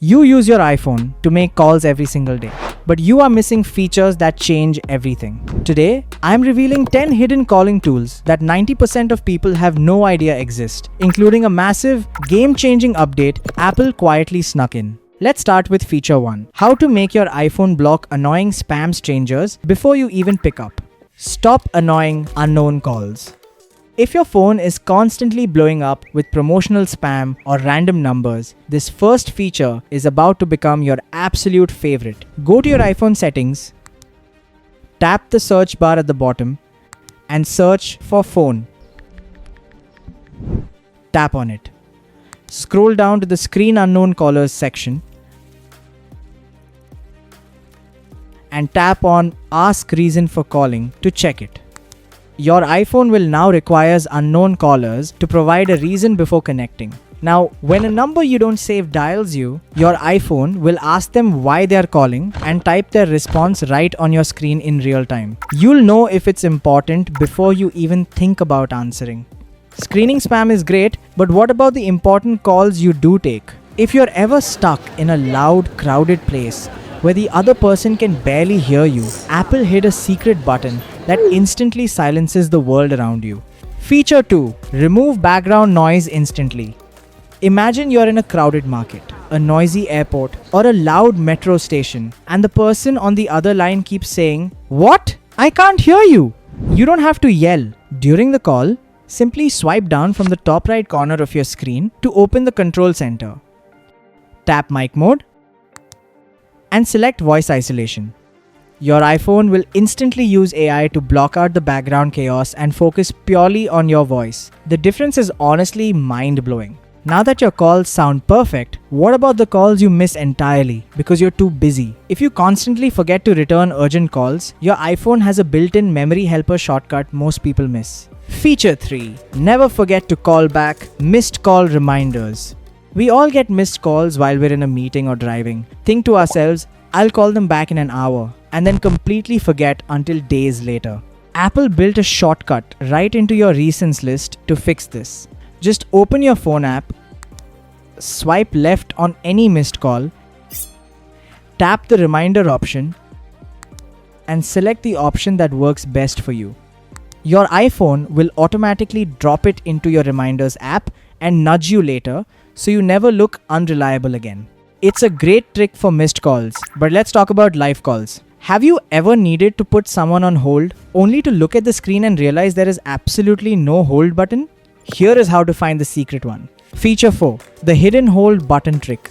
You use your iPhone to make calls every single day, but you are missing features that change everything. Today, I'm revealing 10 hidden calling tools that 90% of people have no idea exist, including a massive, game-changing update Apple quietly snuck in. Let's start with feature 1. How to make your iPhone block annoying spam strangers before you even pick up. Stop annoying unknown calls. If your phone is constantly blowing up with promotional spam or random numbers, this first feature is about to become your absolute favorite. Go to your iPhone settings, tap the search bar at the bottom, and search for phone. Tap on it. Scroll down to the Screen Unknown Callers section and tap on Ask Reason for Calling to check it. Your iPhone will now require unknown callers to provide a reason before connecting. Now, when a number you don't save dials you, your iPhone will ask them why they are calling and type their response right on your screen in real time. You'll know if it's important before you even think about answering. Screening spam is great, but what about the important calls you do take? If you're ever stuck in a loud, crowded place where the other person can barely hear you, Apple hid a secret button that instantly silences the world around you. Feature 2. Remove background noise instantly. Imagine you're in a crowded market, a noisy airport, or a loud metro station, and the person on the other line keeps saying, "What? I can't hear you!" You don't have to yell. During the call, simply swipe down from the top right corner of your screen to open the control center. Tap mic mode and select voice isolation. Your iPhone will instantly use AI to block out the background chaos and focus purely on your voice. The difference is honestly mind-blowing. Now that your calls sound perfect, what about the calls you miss entirely because you're too busy? If you constantly forget to return urgent calls, your iPhone has a built-in memory helper shortcut most people miss. Feature 3. Never forget to call back missed call reminders. We all get missed calls while we're in a meeting or driving. Think to ourselves, I'll call them back in an hour, and then completely forget until days later. Apple built a shortcut right into your recents list to fix this. Just open your phone app, swipe left on any missed call, tap the reminder option, and select the option that works best for you. Your iPhone will automatically drop it into your reminders app and nudge you later, so you never look unreliable again. It's a great trick for missed calls, but let's talk about live calls. Have you ever needed to put someone on hold only to look at the screen and realize there is absolutely no hold button? Here is how to find the secret one. Feature 4. The hidden hold button trick.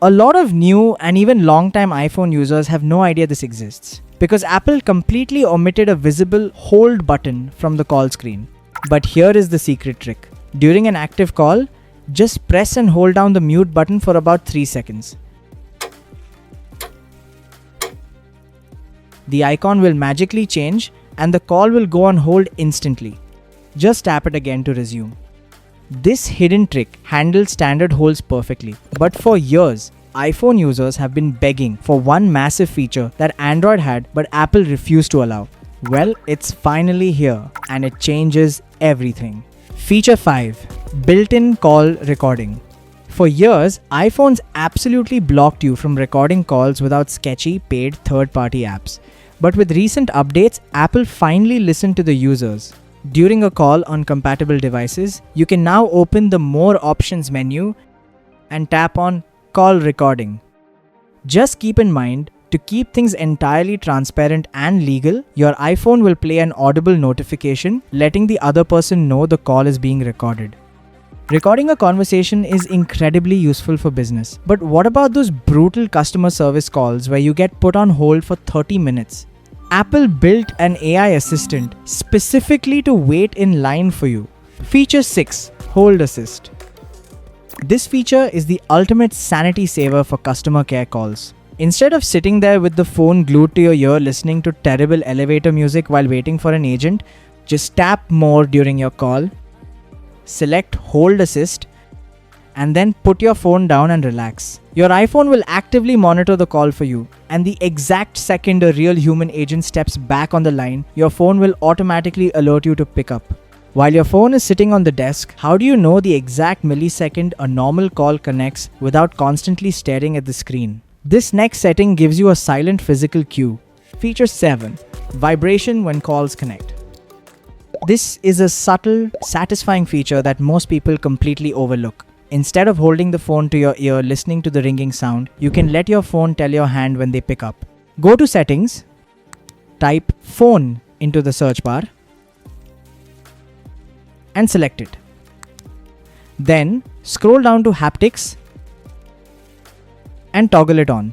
A lot of new and even long-time iPhone users have no idea this exists because Apple completely omitted a visible hold button from the call screen. But here is the secret trick. During an active call, just press and hold down the mute button for about 3 seconds. The icon will magically change and the call will go on hold instantly. Just tap it again to resume. This hidden trick handles standard holds perfectly, but for years, iPhone users have been begging for one massive feature that Android had but Apple refused to allow. Well, it's finally here and it changes everything. Feature 5. Built-in call recording. For years, iPhones absolutely blocked you from recording calls without sketchy, paid third-party apps. But with recent updates, Apple finally listened to the users. During a call on compatible devices, you can now open the More Options menu and tap on Call Recording. Just keep in mind, to keep things entirely transparent and legal, your iPhone will play an audible notification letting the other person know the call is being recorded. Recording a conversation is incredibly useful for business. But what about those brutal customer service calls where you get put on hold for 30 minutes? Apple built an AI assistant specifically to wait in line for you. Feature 6. Hold Assist. This feature is the ultimate sanity saver for customer care calls. Instead of sitting there with the phone glued to your ear listening to terrible elevator music while waiting for an agent, just tap More during your call, select Hold Assist, and then put your phone down and relax. Your iPhone will actively monitor the call for you, and the exact second a real human agent steps back on the line, your phone will automatically alert you to pick up. While your phone is sitting on the desk, how do you know the exact millisecond a normal call connects without constantly staring at the screen? This next setting gives you a silent physical cue. Feature 7. Vibration when calls connect. This is a subtle, satisfying feature that most people completely overlook. Instead of holding the phone to your ear listening to the ringing sound, you can let your phone tell your hand when they pick up. Go to Settings, type Phone into the search bar, and select it. Then scroll down to Haptics and toggle it on.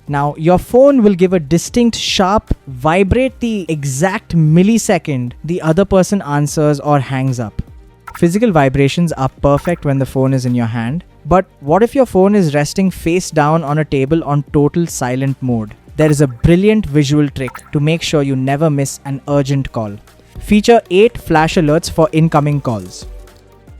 Now your phone will give a distinct sharp vibrate the exact millisecond the other person answers or hangs up. Physical vibrations are perfect when the phone is in your hand, but what if your phone is resting face down on a table on total silent mode? There is a brilliant visual trick to make sure you never miss an urgent call. Feature 8 flash alerts for incoming calls.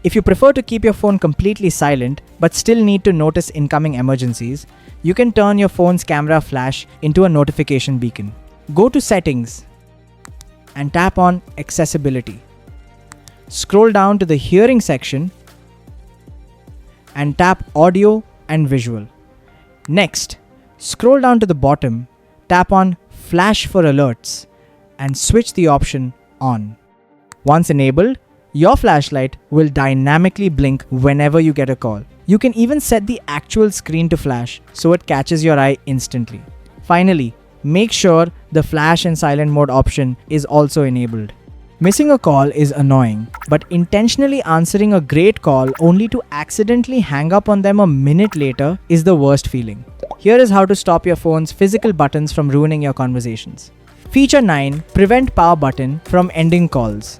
If you prefer to keep your phone completely silent but still need to notice incoming emergencies, you can turn your phone's camera flash into a notification beacon. Go to Settings and tap on Accessibility. Scroll down to the Hearing section and tap Audio and Visual. Next, scroll down to the bottom, tap on Flash for alerts and switch the option on. Once enabled, your flashlight will dynamically blink whenever you get a call. You can even set the actual screen to flash so it catches your eye instantly. Finally, make sure the flash and silent mode option is also enabled. Missing a call is annoying, but intentionally answering a great call only to accidentally hang up on them a minute later is the worst feeling. Here is how to stop your phone's physical buttons from ruining your conversations. Feature 9. Prevent power button from ending calls.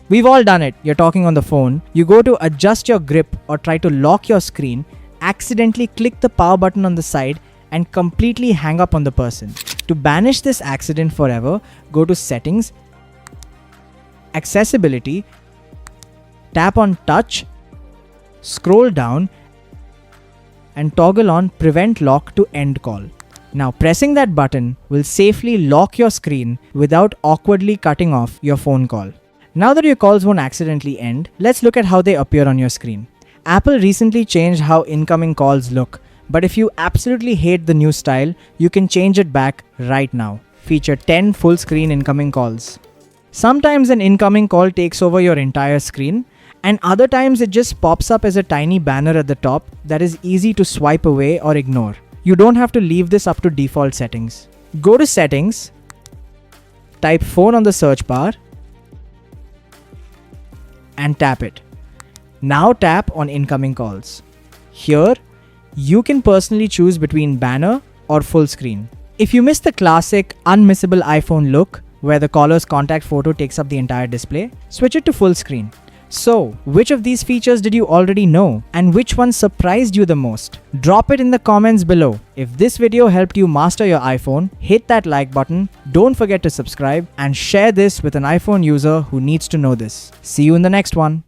We've all done it. You're talking on the phone, you go to adjust your grip or try to lock your screen, accidentally click the power button on the side and completely hang up on the person. To banish this accident forever, go to Settings, Accessibility, tap on Touch, scroll down and toggle on Prevent Lock to end call. Now pressing that button will safely lock your screen without awkwardly cutting off your phone call. Now that your calls won't accidentally end, let's look at how they appear on your screen. Apple recently changed how incoming calls look, but if you absolutely hate the new style, you can change it back right now. Feature 10 full screen incoming calls. Sometimes an incoming call takes over your entire screen, and other times it just pops up as a tiny banner at the top that is easy to swipe away or ignore. You don't have to leave this up to default settings. Go to Settings, type Phone on the search bar, and tap it. Now tap on incoming calls. Here, you can personally choose between banner or full screen. If you miss the classic, unmissable iPhone look, where the caller's contact photo takes up the entire display, switch it to full screen. So, which of these features did you already know, and which one surprised you the most? Drop it in the comments below. If this video helped you master your iPhone, hit that like button, don't forget to subscribe, and share this with an iPhone user who needs to know this. See you in the next one.